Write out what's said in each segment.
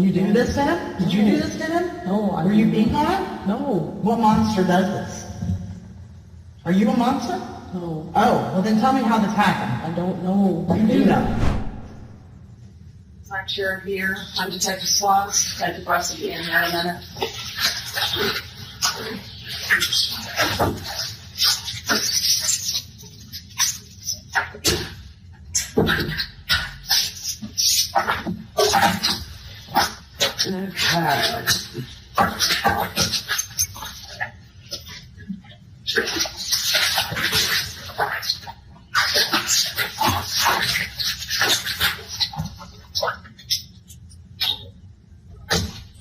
You do this to him? Did you do this to him? No. Were you being on? No. What monster does this? Are you a monster? No. Oh, well then tell me how this happened. I don't know. You do know. I'm Chair here. I'm Detective Sloss. Detective Russ will be in here in a minute.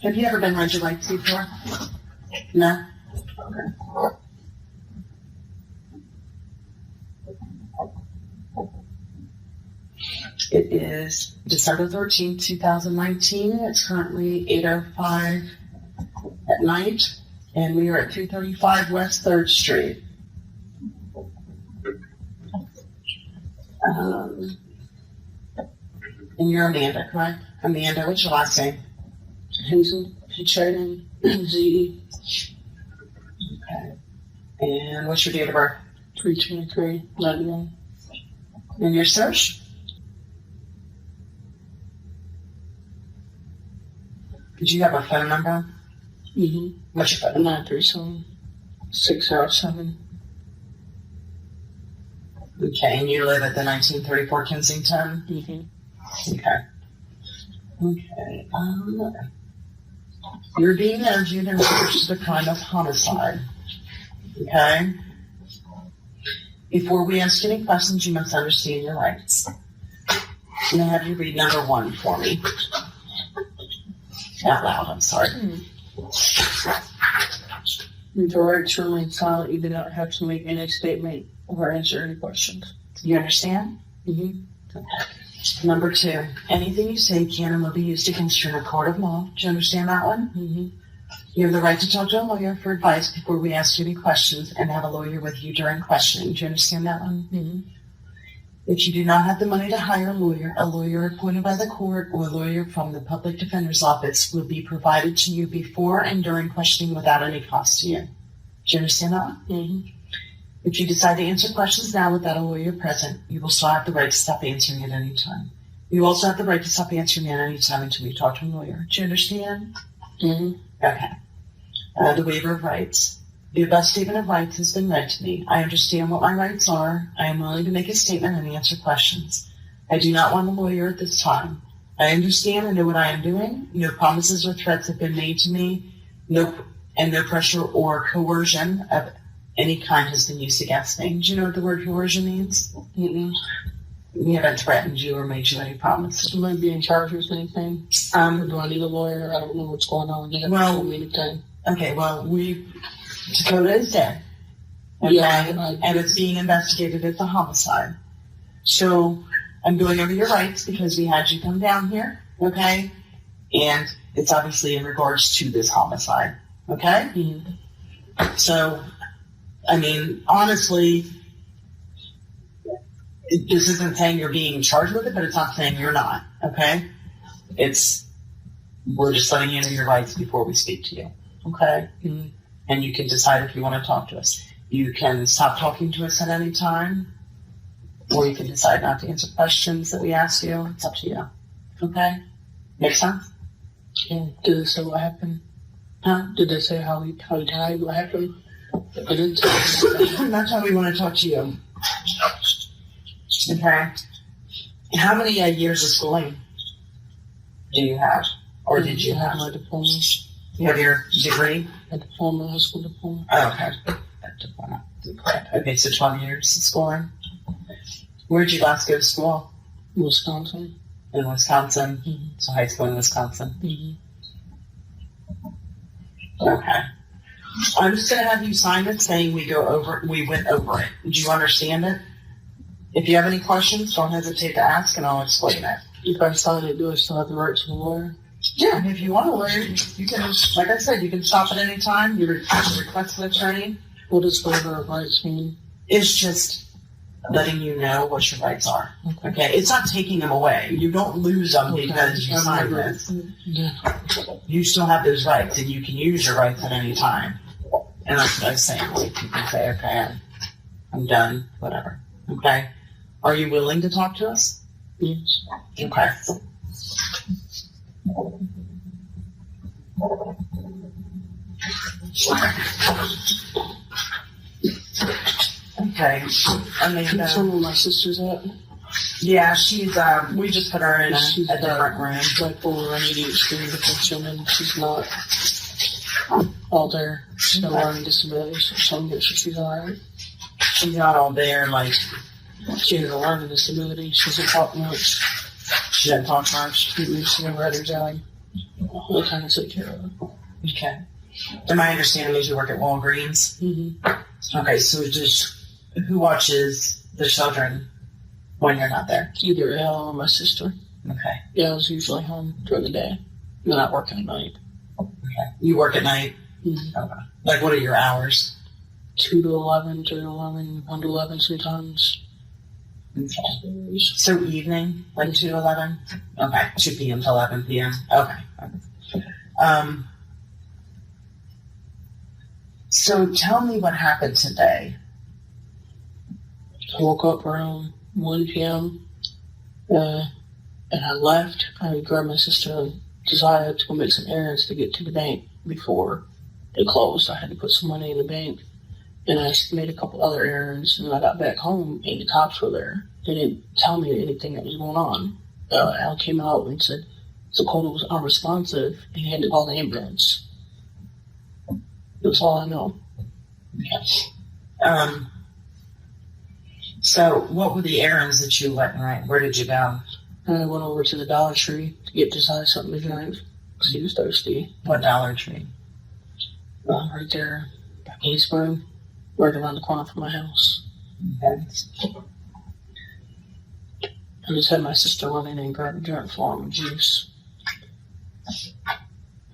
Have you ever been read your rights before? No? Okay. It is December 13th, 2019. It's currently 8:05 at night, and we are at 235 West 3rd Street. And you're Amanda, correct? Amanda, what's your last name? Hinze, H-I-N-Z-E. Okay. And what's your date of birth? 323-91. And your search? Did you have a phone number? Mm-hmm. What's your phone number? 937-607. Okay, and you live at the 1934 Kensington? Mm-hmm. Okay. Okay. You're being interviewed in regards to the crime of homicide. Okay? Before we ask any questions, you must understand your rights. I'm going to have you read number 1 for me. Out loud, I'm sorry. The right to remain silent. You do not have to make any statement or answer any questions. You understand? Mm-hmm. Number 2, anything you say can and will be used against you in a court of law. Do you understand that one? Mm-hmm. You have the right to talk to a lawyer for advice before we ask you any questions and have a lawyer with you during questioning. Do you understand that one? Mm-hmm. If you do not have the money to hire a lawyer appointed by the court or a lawyer from the public defender's office will be provided to you before and during questioning without any cost to you. Do you understand that one? Mm-hmm. If you decide to answer questions now without a lawyer present, you will still have the right to stop answering at any time. You also have the right to stop answering at any time until you talk to a lawyer. Do you understand? Mm-hmm. Okay. The waiver of rights. The above statement of rights has been read to me. I understand what my rights are. I am willing to make a statement and answer questions. I do not want a lawyer at this time. I understand and know what I am doing. No promises or threats have been made to me. No pressure or coercion of any kind has been used against me. Do you know what the word coercion means? Mm-hmm. We haven't threatened you or made you any promises. Am I being charged with anything? Or do I need a lawyer? I don't know what's going on. They haven't told me anything. Okay, well, Takoda is dead. Okay? Yeah, and it's being investigated as a homicide. So I'm going over your rights because we had you come down here, okay? And it's obviously in regards to this homicide, okay? Mm-hmm. So, I mean, honestly, this isn't saying you're being charged with it, but it's not saying you're not, okay? We're just letting you know your rights before we speak to you, okay? Mm-hmm. And you can decide if you want to talk to us. You can stop talking to us at any time, or you can decide not to answer questions that we ask you. It's up to you, okay? Make sense? Yeah. Did they say what happened? Huh? Did they say how he died? What happened? I didn't tell them. That's how we want to talk to you. Okay. How many years of schooling do you have? Or did you have? My diploma. You have your degree? A diploma, high school diploma. Oh, okay. Diploma. Okay, so 12 years of schooling. Where did you last go to school? Wisconsin. In Wisconsin? Mm-hmm. So high school in Wisconsin? Mm-hmm. Okay. I'm just going to have you sign it saying we went over it. Do you understand it? If you have any questions, don't hesitate to ask and I'll explain it. If I sign it, do I still have the right to a lawyer? Yeah, if you want a lawyer, you can, like I said, you can stop at any time. You request an attorney. What does waiver of rights mean? It's just letting you know what your rights are. Okay, it's not taking them away. You don't lose them because you signed this. Yeah. You still have those rights, and you can use your rights at any time. And that's what I was saying. Like, you can say, okay, I'm done, whatever. Okay? Are you willing to talk to us? Yes. Okay. Okay. Amanda. Some of my sister's at. Yeah, she's, we just put her in a different room. Bipolar and ADHD potential, and she's not all there. She's got learning disabilities, so some good, she's alright. She's not all there, like, She has a learning disability. She doesn't talk much. she doesn't talk much. She never had her job. We'll kind of take care of her. Okay. And my understanding is you work at Walgreens. Mm-hmm. Okay, so just who watches the children when you're not there? Either Elle or my sister. Okay. Elle's usually home during the day. They're not working at night. Okay. You work at night? Mm-hmm. Okay. Like, what are your hours? 2 to 11, 3 to 11, 1 to 11 sometimes. Okay. So evening, like 2 to 11? Okay. 2 p.m. to 11 p.m. Okay. So tell me what happened today. I woke up around 1 p.m. And I left. I grabbed my sister and decided to go make some errands to get to the bank before it closed. I had to put some money in the bank. And I made a couple other errands. And when I got back home, and the cops were there. They didn't tell me anything that was going on. Al came out and said Takoda was unresponsive and he had to call the ambulance. That's all I know. So what were the errands that you went and ran? Where did you go? I went over to the Dollar Tree to get Josiah something to drink because he was thirsty. What Dollar Tree? Right there, Eastburn, right around the corner from my house. Okay. I just had my sister run in and grab a drink for him, juice.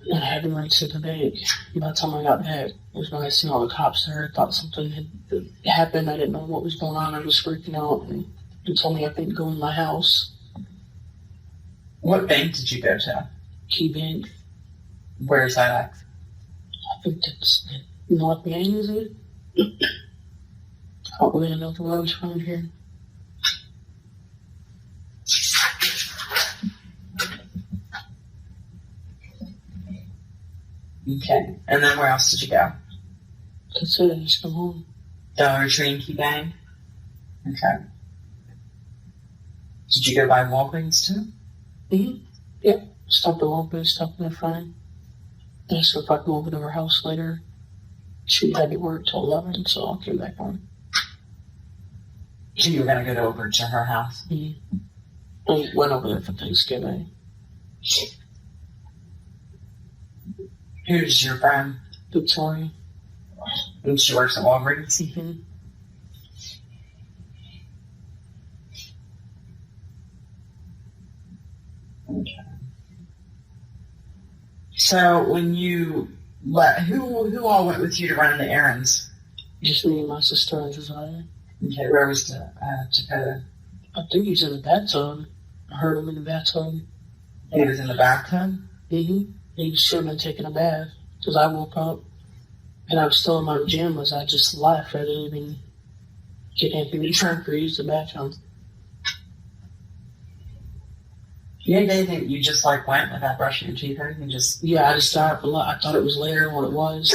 And I had to run to the bank. By the time I got back, it was when I seen all the cops there. I thought something had happened. I didn't know what was going on. I was freaking out, and they told me I couldn't go in my house. What bank did you go to? Key Bank. Where's that at? I think that's North Main, is it? I don't really know the roads around here. Okay. And then where else did you go? That's it. I just come home. Dollar Tree and Key Bank? Okay. Did you go by Walgreens too? Mm-hmm. Yep. Stopped at Walgreens, stopped there fine. Asked her if I could go over to her house later. She had to work till 11, so I came back home. So you were going to go over to her house? Mm-hmm. I went over there for Thanksgiving. Who's your friend? Victoria. And she works at Walgreens? Mm-hmm. Okay. So when you who all went with you to run the errands? Just me and my sister and Josiah. Okay, where was the Takoda? I think he's in the bathtub. I heard him in the bathtub. He was in the bathtub? Mm-hmm. He should have been taking a bath because I woke up and I was still in my pajamas. I just left. I didn't even get anything to drink or use the bathroom. You had anything, you just like went without brushing your teeth or anything? Yeah, I just started. I thought it was later what it was.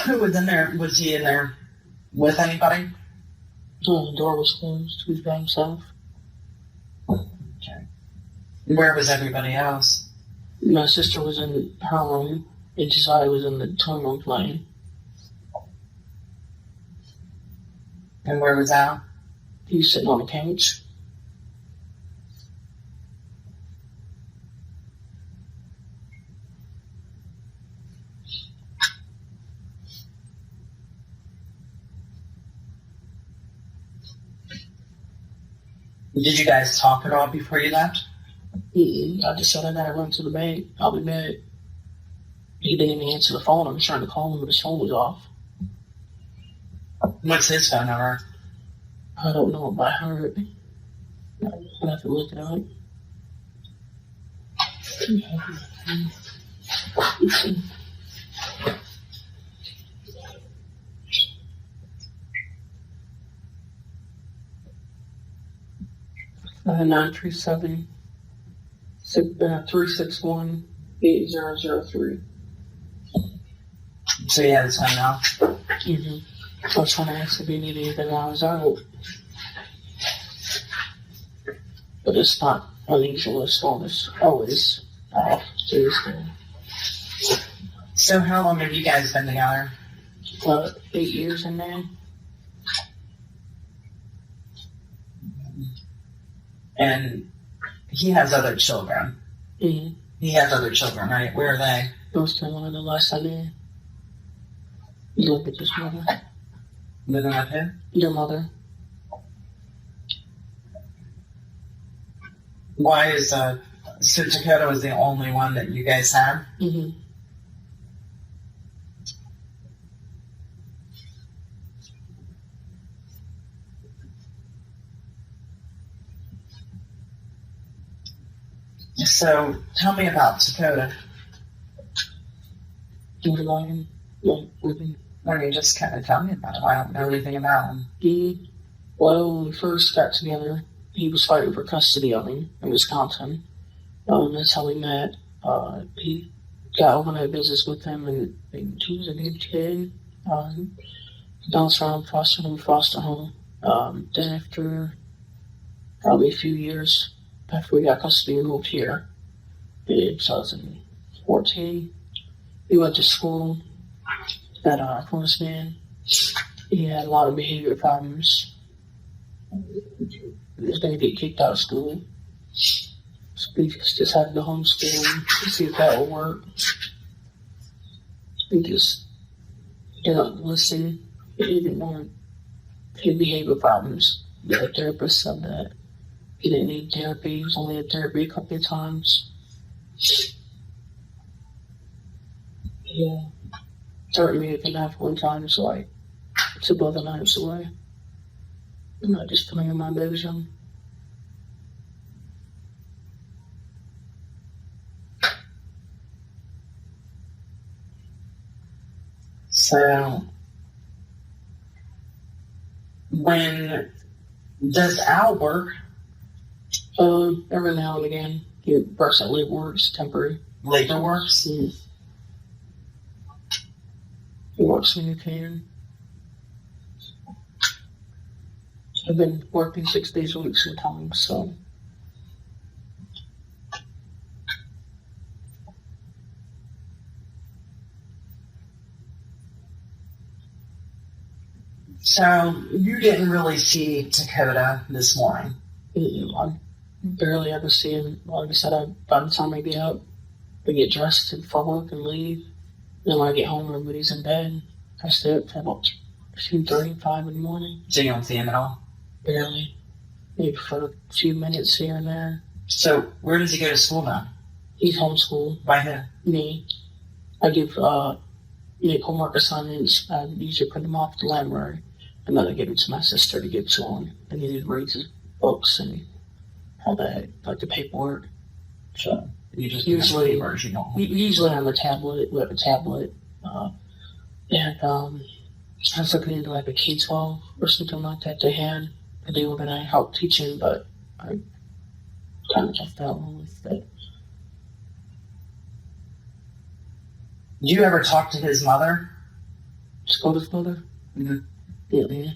Who was in there? Was he in there with anybody? Oh, the door was closed. He was by himself. Okay. Where was everybody else? My sister was in her room, and Josiah was in the twin room playing. And where was Al? He was sitting on the couch. Did you guys talk at all before you left? I just said I gotta run to the bank. I'll be back. He didn't even answer the phone. I was trying to call him, but his phone was off. What's his phone number? I don't know it by heart. I'll have to look it up. Uh, 937 361 8003. So yeah, it's fine now. Mm-hmm. I was trying to ask if you needed anything while I was out. But it's not unusual as long as always off Tuesday. So how long have you guys been together? 8 years in there. And he has other children. Mm-hmm. He has other children, right? Where are they? Those two one of the last I knew. You look at this mother. Living with him? Your mother. Why is so Takoda was the only one that you guys had? Mm-hmm. So tell me about Takoda. What do I like living? Why don't you just kind of tell me about him? I don't know anything about him. Well, when we first got together, he was fighting for custody of him in Wisconsin. That's how we met. He got overnight visits with him, and he was a good kid. Bounced around foster home. Then after probably a few years after we got custody, we moved here in 2014. He went to school at Forest Man. He had a lot of behavior problems. He was going to get kicked out of school. So we just decided to homeschool him to see if that would work. He just didn't listen. He didn't want his behavior problems. The therapist said that he didn't need therapy. He was only in therapy a couple of times. Yeah. Threatened me with a knife one time, so I took both the knives away. I'm not just coming in my bedroom. So when does Al work? Every now and again, he works at labor works, temporary. Labor works? He works when he can. I've been working 6 days a week sometimes, so. So you didn't really see Takoda this morning? I barely ever see him. Like I said, by the time I get up, I get dressed and for work and leave. Then when I get home, everybody's in bed. I stay up till about 2:30, 5 in the morning. So you don't see him at all? Barely. Maybe for a few minutes here and there. So where does he go to school now? He's homeschooled. By who? Me. I give make homework assignments. I usually print them off at the library. And then I give it to my sister to give to him. And he reads his books and all that, like the paperwork. So You usually on the tablet. We have a tablet. And I was looking into like a K-12 or something like that they had. And they were going to help teaching, but I kind of left that one with that. Did you ever talk to his mother? Takoda's mother? Mm-hmm. Yeah.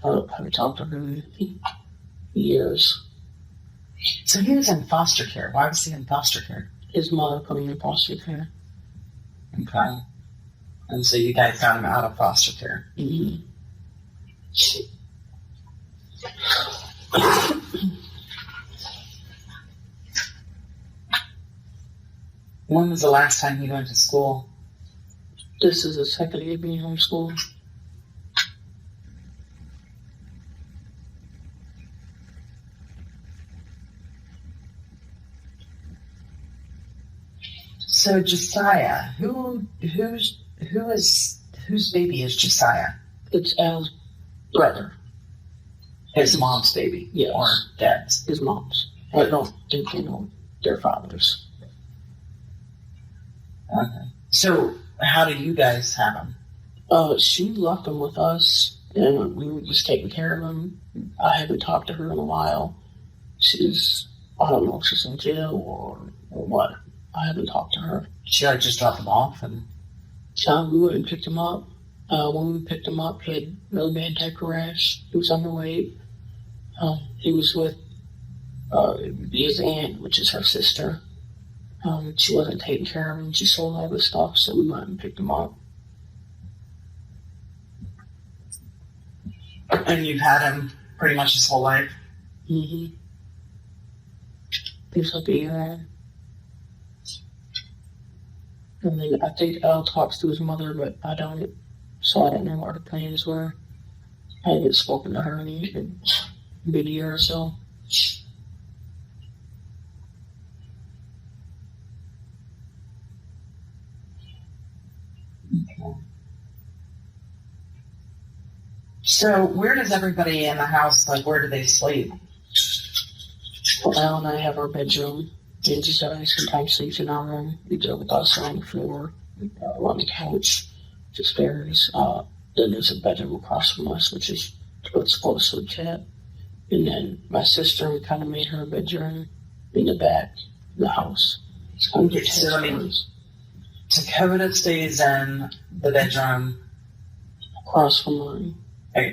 I haven't talked to her in years. So he was in foster care. Why was he in foster care? His mother put him in foster care. Okay. And so you guys got him out of foster care. Mm-hmm. When was the last time he went to school? This is his second year being homeschooled. So Josiah, whose baby is Josiah? It's Al's brother. His mom's baby? Yes. Or dad's? His mom's. I don't think they know their fathers. Okay. So, how do you guys have him? She left him with us, and we were just taking care of him. I haven't talked to her in a while. I don't know if she's in jail or what. I haven't talked to her. She just dropped him off and... We went and picked him up. When we picked him up, he had really bad type rash. He was underweight. He was with his aunt, which is her sister. She wasn't taking care of him. She sold all this stuff, so we went and picked him up. And you've had him pretty much his whole life? Mm-hmm. He's like a year. And then I think Al talks to his mother, but I don't. So I don't know what her plans were. I haven't spoken to her in a year or so. Okay. So where does everybody in the house, like, where do they sleep? Well, Al and I have our bedroom. Angie and I sometimes sleep in our room. We go with us on the floor, on the couch, upstairs. Then there's a bedroom across from us, which is what's close to the cat. And then my sister, we kind of made her a bedroom in the back of the house. It's under So, I mean, Takoda stays in the bedroom. across from mine.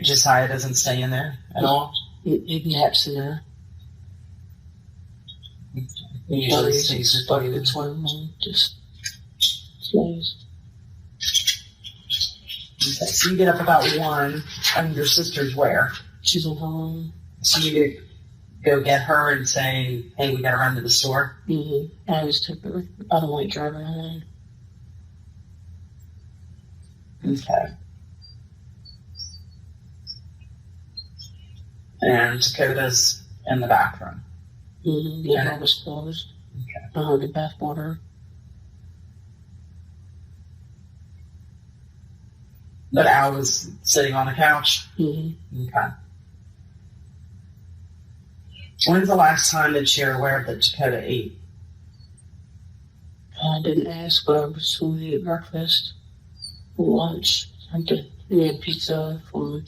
Josiah doesn't stay in there at all? He naps in there. He usually stays with But you. it's one of them just stays. Okay, so you get up about 1, and your sister's where? She's alone. So you go get her and say, hey, we gotta run to the store? Mm-hmm. I just took her. I don't like driving alone. Okay. And Dakota's in the bathroom. Mm-hmm. The door was closed. Okay. The bath water. But Al was sitting on the couch? Mm-hmm. Okay. When's the last time that you're aware that Dakota ate? I didn't ask, but I was soon to eat breakfast, lunch. We had pizza from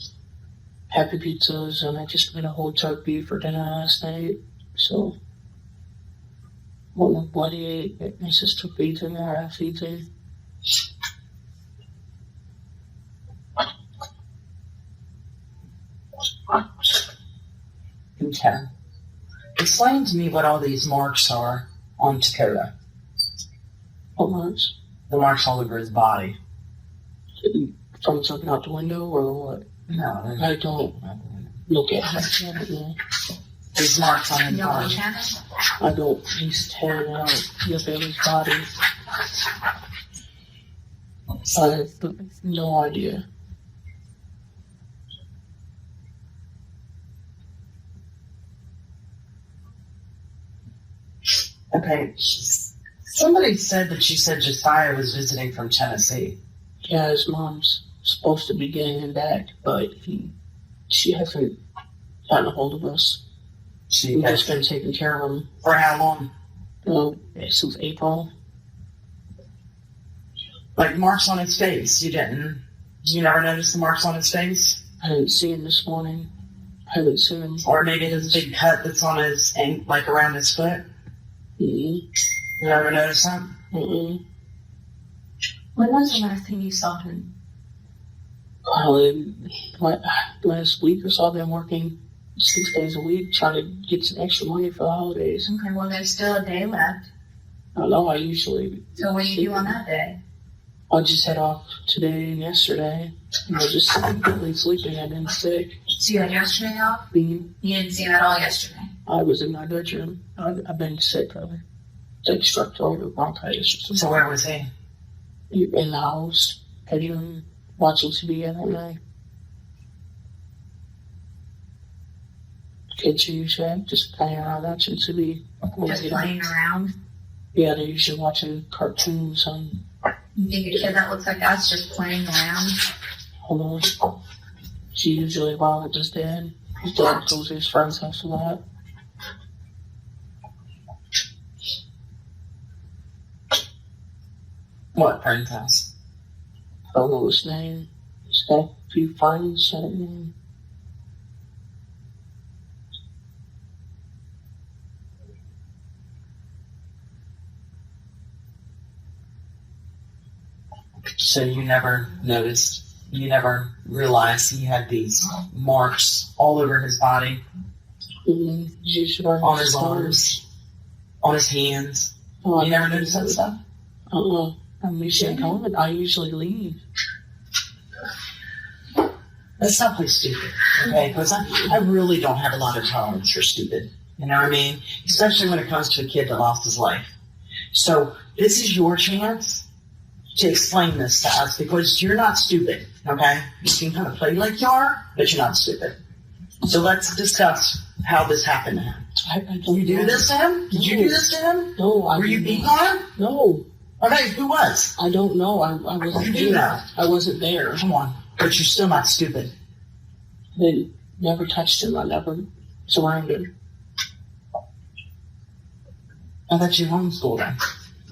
Happy Pizzas, and I just made a whole turkey for dinner last night. So, I don't know what he ate. My sister feeds him, or I feeds him. Okay. Explain to me what all these marks are on Dakota. What marks? The marks all over his body. From looking out the window, or what? No, I don't look at it. these marks on his body. I don't. He's tearing out his body. I have no idea. Okay. Somebody said that you said Josiah was visiting from Tennessee. Yeah, his mom's supposed to be getting him back, but she hasn't gotten a hold of us. We've just been taking care of him. For how long? Since April. Like marks on his face. You never noticed the marks on his face? I didn't see him this morning. I haven't seen him. Or maybe his big cut that's on his, like around his foot? Mm-hmm. You never noticed that? Mm-mm. When was the last time you saw him? Last week or so, I've been working 6 days a week trying to get some extra money for the holidays. Okay, well, there's still a day left. I know I usually... So what do you do on that day? I just had off today and yesterday. And I was just completely sleeping. I've been sick. So you had yesterday off? You didn't see him at all yesterday? I was in my bedroom. I've been sick, probably. Like structural bronchitis or something. So where was he? In the house. Petting, watching TV, I don't know. Kids are usually just playing around watching TV. Just playing around? Yeah, they're usually watching cartoons on... You think a kid that looks like that's just playing around? Hold on. She usually while it was dead. His dad goes to his friend's house a lot. What friend's house? I don't know his name. He's got a few friends. I don't know. So you never noticed, you never realized he had these marks all over his body, on his arms, on his hands. Oh, You never noticed that stuff? I'm usually home. I usually leave. Let's not play stupid, okay? Because I really don't have a lot of tolerance for stupid. You know what I mean? Especially when it comes to a kid that lost his life. So this is your chance to explain this to us, because you're not stupid, okay? You can kind of play like you are, but you're not stupid. So let's discuss how this happened to him. Did you do this to him? Did you do this to him? No, Were you beating on him? No. Okay, who was? I don't know. I wasn't You there. do know. I wasn't there. Come on. But you're still not stupid. They never touched him. I never surrounded him. I thought you homeschooled him.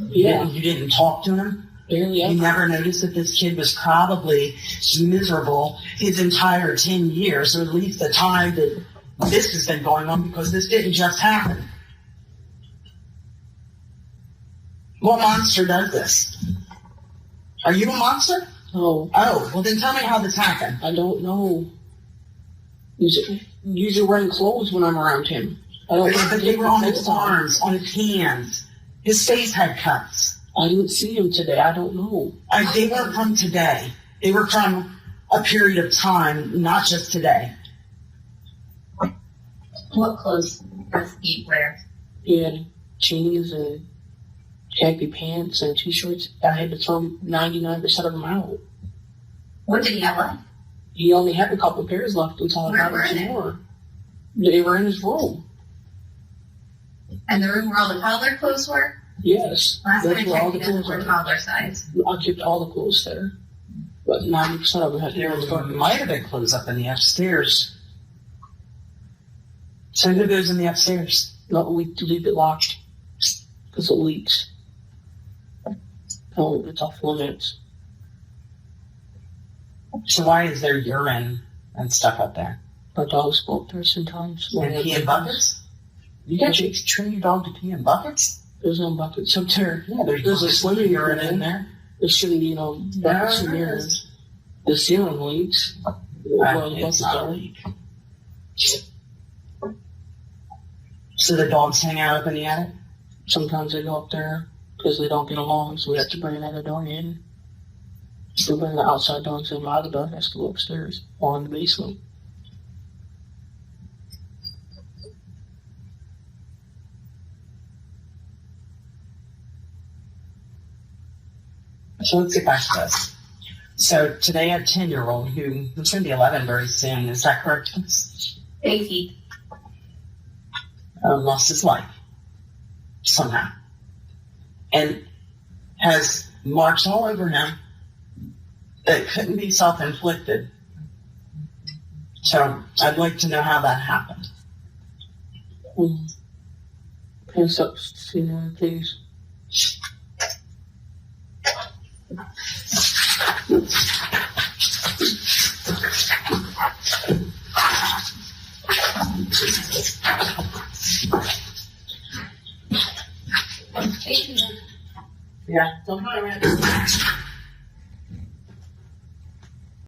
Yeah. You didn't talk to him? Barely ever. You never noticed that this kid was probably miserable his entire 10 years, or at least the time that this has been going on, because this didn't just happen. What monster does this? Are you a monster? No. Oh, well then tell me how this happened. I don't know. Usually wearing clothes when I'm around him. I don't know. But they were on his arms, on his hands. His face had cuts. I didn't see him today. I don't know. They weren't from today. They were from a period of time, not just today. What clothes does he wear? He had jeans and khaki pants and t-shirts. I had to throw 99% of them out. What did he have left? He only had a couple pairs left until I got him some more. They were in his room. And the room where all the toddler clothes were? Yes. Last time I That's where all checked, the he doesn't clothes wear are. toddler size. I kept all the clothes there. But 90% of them had There might have been clothes up in the upstairs. So who goes in the upstairs? No, we leave it locked because it leaks. Oh, it's off limits. So why is there urine and stuff up there? My dogs go up there sometimes. And pee in buckets? You got to train your dog to pee in buckets? There's no buckets up there. Yeah, There's a swimming urine pool in there. There shouldn't be no buckets in there. The ceiling leaks. Well, the It's buckets not a are. leak. So the dogs hang out up in the attic? Sometimes they go up there because they don't get along, so we have to bring another dog in. We bring the outside dogs in. My other dog has to go upstairs or in the basement. So let's get back to this. So today a 10-year-old who's going to be 11 very soon, is that correct? Baby. Lost his life somehow, and has marks all over him that couldn't be self-inflicted. So I'd like to know how that happened. Hands up, Senior, please. Baby. Yeah. Don't go around.